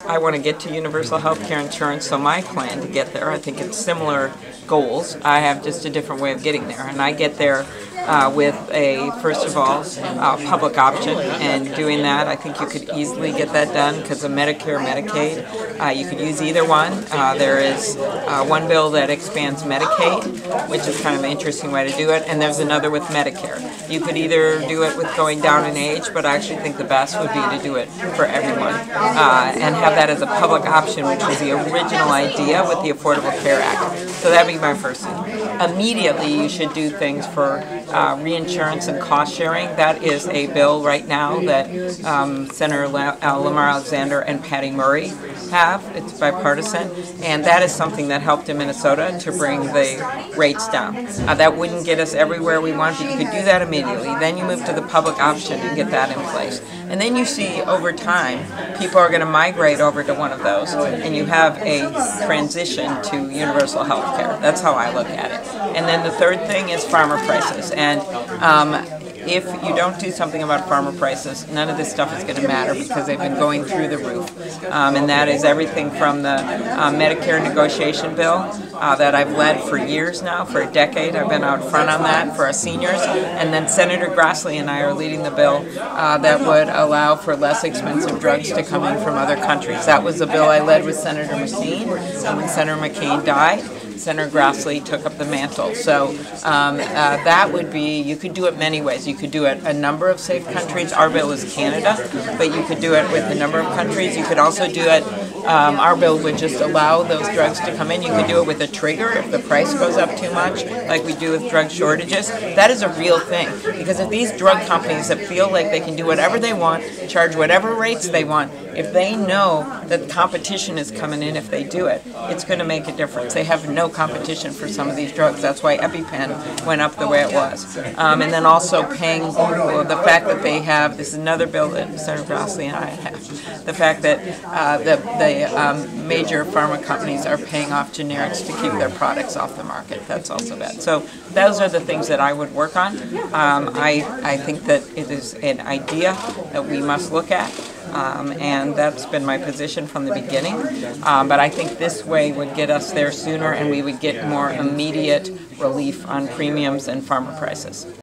I want to get to universal health care insurance, so my plan to get there, I think it's similar goals. I have just a different way of getting there, and I get there with a, first of all, public option, and doing that, I think you could easily get that done because of Medicare, Medicaid. You could use either one. There is one bill that expands Medicaid, which is kind of an interesting way to do it, and there's another with Medicare. You could either do it with going down in age, but I actually think the best would be to do it for everyone and have that as a public option, which was the original idea with the Affordable Care Act. So that would be my first thing. Immediately, you should do things for reinsurance and cost sharing. That is a bill right now that Senator Lamar Alexander and Patty Murray have. It's bipartisan, and that is something that helped in Minnesota to bring the rates down. That wouldn't get us everywhere we want, but you could do that immediately. Then you move to the public option and get that in place. And then you see over time, people are going to migrate over to one of those, and you have a transition to universal health care. That's how I look at it. And then the third thing is farmer prices. And if you don't do something about farmer prices, none of this stuff is going to matter because they've been going through the roof. And that is everything from the Medicare negotiation bill that I've led for years now, for a decade. I've been out front on that for our seniors. And then Senator Grassley and I are leading the bill that would allow for less expensive drugs to come in from other countries. That was a bill I led with Senator McCain, and when Senator McCain died, Senator Grassley took up the mantle. So that would be, you could do it many ways. You could do it a number of safe countries. Our bill is Canada, but you could do it with a number of countries. You could also do it, our bill would just allow those drugs to come in. You could do it with a trigger if the price goes up too much, like we do with drug shortages. That is a real thing, because if these drug companies that feel like they can do whatever they want, charge whatever rates they want, if they know that competition is coming in if they do it, it's going to make a difference. They have no competition for some of these drugs. That's why EpiPen went up the way it was. And then also paying, the fact that they have, this is another bill that Senator Grassley and I have, the fact that the major pharma companies are paying off generics to keep their products off the market. That's also bad. So those are the things that I would work on. I think that it is an idea that we must look at. And that's been my position from the beginning. But I think this way would get us there sooner, and we would get more immediate relief on premiums and farmer prices.